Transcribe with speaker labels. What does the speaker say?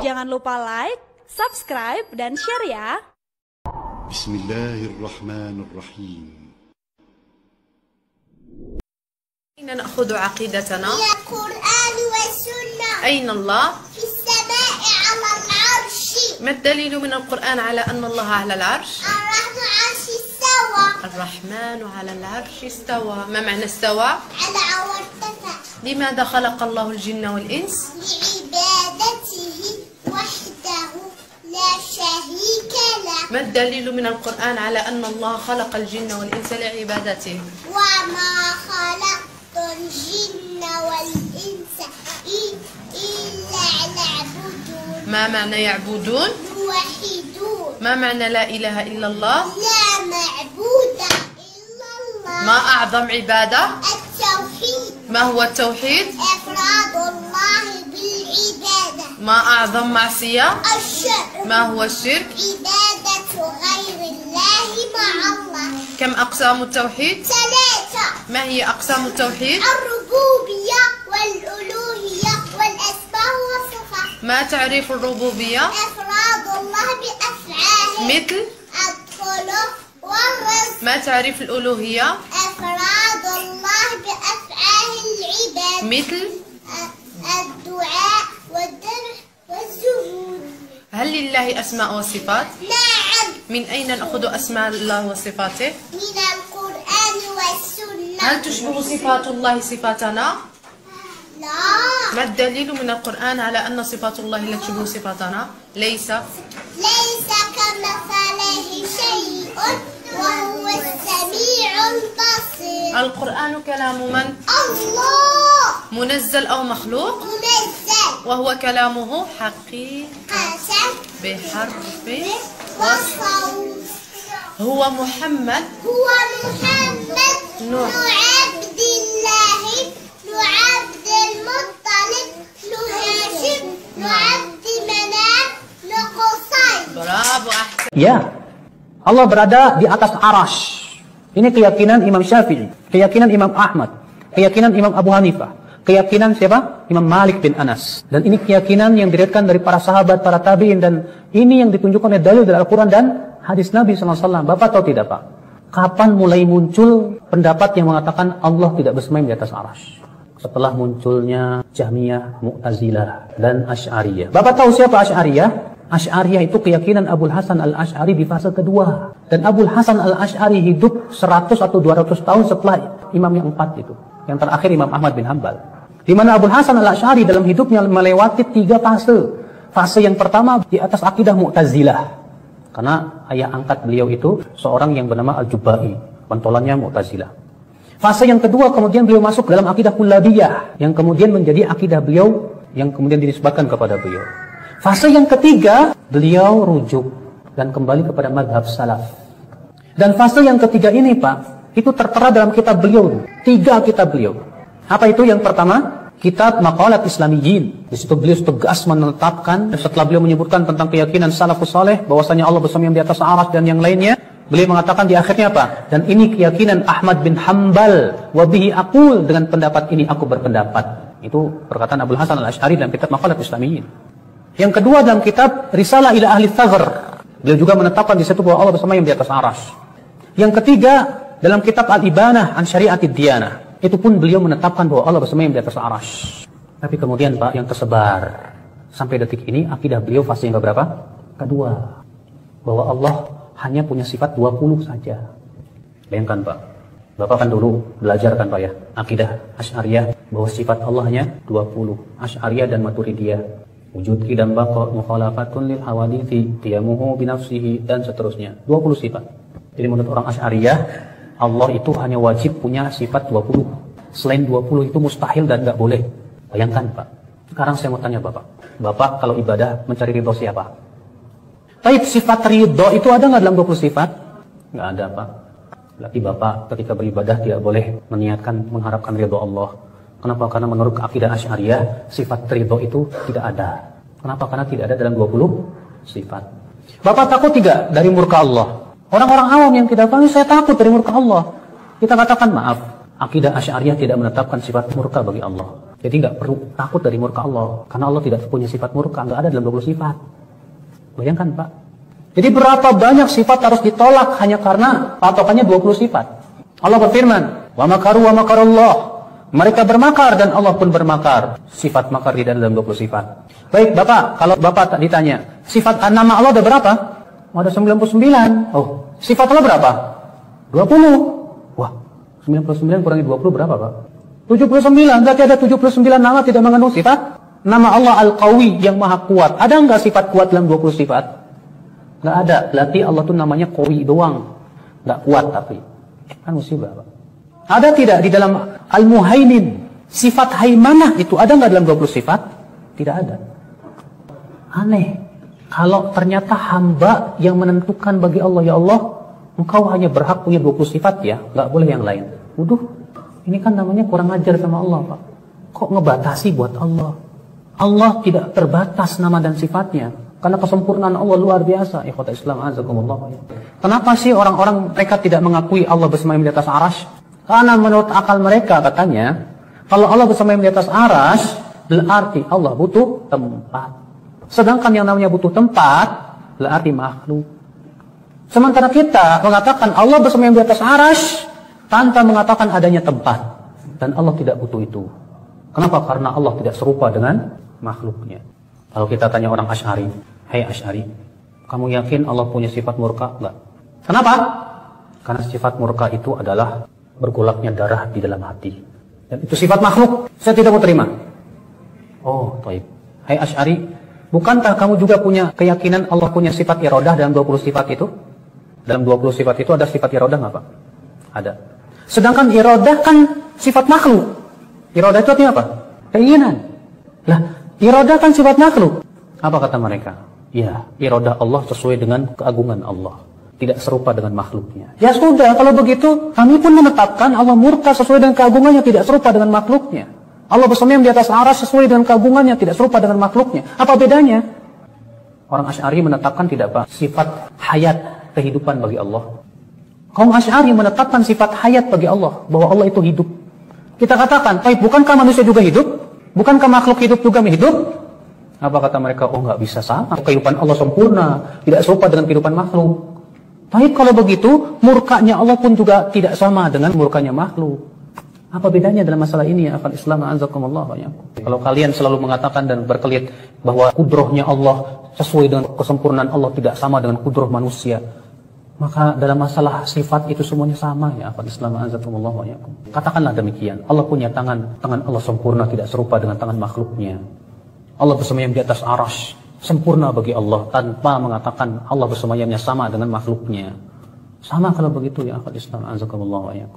Speaker 1: Jangan lupa like, subscribe, dan share ya.
Speaker 2: Bismillahirrahmanirrahim.
Speaker 3: أين نأخذ عقيدتنا؟
Speaker 4: من القرآن والسنة.
Speaker 3: أين الله؟
Speaker 4: في السماء على العرش.
Speaker 3: ما الدليل من القرآن على أن الله على العرش؟
Speaker 4: الرحمن عرش استوى.
Speaker 3: الرحمن على العرش استوى. ما معنى استوى؟
Speaker 4: على وارتفع.
Speaker 3: لماذا خلق الله الجن والإنس؟
Speaker 4: لعبادته وحده لا شريك له.
Speaker 3: ما الدليل من القرآن على أن الله خلق الجن والإنس لعبادته؟
Speaker 4: وما خلقت الجن والإنس إلا ليعبدون.
Speaker 3: ما معنى يعبدون؟
Speaker 4: يوحدون.
Speaker 3: ما معنى لا إله إلا الله؟
Speaker 4: لا معبود إلا الله.
Speaker 3: ما أعظم عبادة؟
Speaker 4: التوحيد.
Speaker 3: ما هو التوحيد؟
Speaker 4: إفراد الله بالعبادة.
Speaker 3: ما أعظم معصية؟
Speaker 4: الشرك.
Speaker 3: ما هو الشرك؟
Speaker 4: عبادة غير الله مع الله.
Speaker 3: كم أقسام التوحيد؟
Speaker 4: ثلاثة.
Speaker 3: ما هي أقسام التوحيد؟
Speaker 4: الربوبية والألوهية والأسماء والصفات.
Speaker 3: ما تعريف الربوبية؟
Speaker 4: إفراد الله بأفعاله
Speaker 3: مثل؟
Speaker 4: الخلق والرزق.
Speaker 3: ما تعريف الألوهية؟
Speaker 4: إفراد الله بأفعال العباد
Speaker 3: مثل؟
Speaker 4: الدعاء والذبح والزهود.
Speaker 3: هل لله أسماء وصفات؟
Speaker 4: نعم.
Speaker 3: من أين نأخذ أسماء الله وصفاته؟
Speaker 4: من القرآن والسنة.
Speaker 3: هل تشبه صفات الله صفاتنا؟
Speaker 4: لا.
Speaker 3: ما الدليل من القرآن على أن صفات الله لا تشبه صفاتنا؟ ليس
Speaker 4: ليس كمثله شيء وهو السميع البصير.
Speaker 3: القرآن كلام من؟
Speaker 4: الله.
Speaker 3: منزل أو مخلوق؟
Speaker 4: منزل.
Speaker 3: وهو كلامه حقيقة
Speaker 4: حسن
Speaker 3: بحرف
Speaker 4: وصوت.
Speaker 3: هو محمد
Speaker 4: هو محمد
Speaker 3: نوح.
Speaker 4: عبد الله عبد المطلب هاشم عبد مناف قصي.
Speaker 3: برافو أحسن.
Speaker 5: Ya, Allah berada di atas arash. Ini keyakinan Imam Syafi'i, keyakinan Imam Ahmad, keyakinan Imam Abu Hanifah, keyakinan siapa? Imam Malik bin Anas. Dan ini keyakinan yang diriwayatkan dari para sahabat, para tabi'in, dan ini yang ditunjukkan oleh dalil dari Al-Quran dan hadis Nabi SAW. Bapak tahu tidak, Pak? Kapan mulai muncul pendapat yang mengatakan Allah tidak bersemayam di atas arash? Setelah munculnya Jahmiyah, Mu'tazilah, dan Asy'ariyah. Bapak tahu siapa Asy'ariyah? Asy'ariyah itu keyakinan Abul Hasan al-Asy'ari di fase kedua. Dan Abul Hasan al-Asy'ari hidup 100 atau 200 tahun setelah imam yang 4 itu. Yang terakhir Imam Ahmad bin Hanbal. Di mana Abul Hasan al-Asy'ari dalam hidupnya melewati 3 fase. Fase yang pertama di atas akidah Mu'tazilah. Karena ayah angkat beliau itu seorang yang bernama Al-Jubai. Pentolannya Mu'tazilah. Fase yang kedua kemudian beliau masuk dalam akidah Kullabiyah. Yang kemudian menjadi akidah beliau yang kemudian dinisbatkan kepada beliau. Fase yang ketiga, beliau rujuk dan kembali kepada madhab salaf. Dan fase yang ketiga ini, Pak, itu tertera dalam kitab beliau. 3 kitab beliau. Apa itu? Yang pertama, kitab Maqalat Islamiyyin. Di situ beliau tegas menetapkan, setelah beliau menyebutkan tentang keyakinan salafus saleh, bahwasanya Allah bersemayam di atas arsy dan yang lainnya, beliau mengatakan di akhirnya apa? Dan ini keyakinan Ahmad bin Hanbal. Wa bihi aqul, dengan pendapat ini aku berpendapat. Itu perkataan Abul Hasan al-Asy'ari dalam kitab Maqalat Islamiyyin. Yang kedua dalam kitab Risalah ila Ahli Thaghr, beliau juga menetapkan di situ bahwa Allah bersemayam di atas arsy. Yang ketiga dalam kitab Al-Ibanah an Syari'atid Diyanah, itu pun beliau menetapkan bahwa Allah bersemayam di atas arsy. Tapi kemudian, Pak, yang tersebar sampai detik ini akidah beliau fase yang keberapa? Kedua. Bahwa Allah hanya punya sifat 20 saja. Bayangkan, Pak. Bapak kan dulu belajar kan, Pak, ya, akidah Asy'ariyah bahwa sifat Allah hanya 20. Asy'ariyah dan Maturidiyah. Wujud dan baqa, mukhalafatun lil hawadithi, qiyamuhu binafsihi, dan seterusnya. 20 sifat. Jadi menurut orang Asy'ariyah, Allah itu hanya wajib punya sifat 20. Selain 20 itu mustahil dan nggak boleh. Bayangkan, Pak. Sekarang saya mau tanya Bapak. Bapak kalau ibadah mencari ridho siapa? Tapi sifat ridho itu ada nggak dalam 20 sifat? Nggak ada, Pak. Berarti Bapak ketika beribadah tidak boleh meniatkan mengharapkan ridho Allah. Kenapa? Karena menurut akidah Asy'ariyah, sifat ridho itu tidak ada. Kenapa? Karena tidak ada dalam 20 sifat. Bapak takut tidak dari murka Allah? Orang-orang awam yang tidak paham, saya takut dari murka Allah. Kita katakan maaf, akidah Asy'ariyah tidak menetapkan sifat murka bagi Allah. Jadi nggak perlu takut dari murka Allah. Karena Allah tidak punya sifat murka. Nggak ada dalam 20 sifat. Bayangkan Pak. Jadi berapa banyak sifat harus ditolak hanya karena patokannya 20 sifat. Allah berfirman, wa makaru wa makarullah. Mereka bermakar dan Allah pun bermakar. Sifat makar tidak ada dalam 20 sifat. Baik Bapak, kalau Bapak ditanya, sifat nama Allah ada berapa? Ada 99. Oh, sifat Allah berapa? 20. Wah, 99 kurangi 20 berapa Pak? 79. Berarti ada 79 nama tidak mengandung sifat. Nama Allah Al-Qawi yang maha kuat. Ada nggak sifat kuat dalam 20 sifat? Nggak ada. Berarti Allah tuh namanya Qawi doang. Nggak kuat tapi. Kan musibah Pak. Ada tidak di dalam Al-Muhaimin? Sifat haimanah itu ada nggak dalam 20 sifat? Tidak ada. Aneh. Kalau ternyata hamba yang menentukan bagi Allah, ya Allah, engkau hanya berhak punya 20 sifat ya, nggak boleh yang lain. Waduh, ini kan namanya kurang ajar sama Allah Pak. Kok ngebatasi buat Allah? Allah tidak terbatas nama dan sifatnya. Karena kesempurnaan Allah luar biasa. Ikhwata Islam azakumullah. Kenapa sih orang-orang mereka tidak mengakui Allah bersemayam di atas arasy? Karena menurut akal mereka katanya, kalau Allah bersemayam di atas arasy, berarti Allah butuh tempat. Sedangkan yang namanya butuh tempat, berarti makhluk. Sementara kita mengatakan Allah bersemayam di atas arasy tanpa mengatakan adanya tempat. Dan Allah tidak butuh itu. Kenapa? Karena Allah tidak serupa dengan makhluknya. Kalau kita tanya orang Asy'ari, hai Asy'ari, kamu yakin Allah punya sifat murka? Enggak. Kenapa? Karena sifat murka itu adalah bergolaknya darah di dalam hati. Dan itu sifat makhluk. Saya tidak mau terima. Oh, baik. Hai Asy'ari, bukankah kamu juga punya keyakinan Allah punya sifat iradah dalam 20 sifat itu? Dalam 20 sifat itu ada sifat iradah nggak Pak? Ada. Sedangkan iradah kan sifat makhluk. Iradah itu artinya apa? Keinginan. Lah, iradah kan sifat makhluk. Apa kata mereka? Ya, iradah Allah sesuai dengan keagungan Allah. Tidak serupa dengan makhluknya. Ya sudah, kalau begitu kami pun menetapkan Allah murka sesuai dengan keagungannya, tidak serupa dengan makhluknya. Allah bersemayam di atas arasy sesuai dengan keagungannya, tidak serupa dengan makhluknya. Apa bedanya? Orang Asy'ari menetapkan tidak Pak, sifat hayat, kehidupan bagi Allah. Kaum Asy'ari menetapkan sifat hayat bagi Allah, bahwa Allah itu hidup. Kita katakan, baik, bukankah manusia juga hidup? Bukankah makhluk hidup juga hidup? Apa kata mereka? Oh, nggak bisa sama. Kehidupan Allah sempurna, tidak serupa dengan kehidupan makhluk. Baik, kalau begitu, murkanya Allah pun juga tidak sama dengan murkanya makhluk. Apa bedanya dalam masalah ini ya akal Islam azakumullah ya. Kalau kalian selalu mengatakan dan berkelit bahwa kudrohnya Allah sesuai dengan kesempurnaan Allah tidak sama dengan kudroh manusia, maka dalam masalah sifat itu semuanya sama ya akal Islam azakumullah ya. Katakanlah demikian. Allah punya tangan Allah sempurna tidak serupa dengan tangan makhluknya. Allah bersemayam di atas arasy, sempurna bagi Allah tanpa mengatakan Allah bersemayamnya sama dengan makhluknya. Sama kalau begitu ya akal Islam azakumullah ya.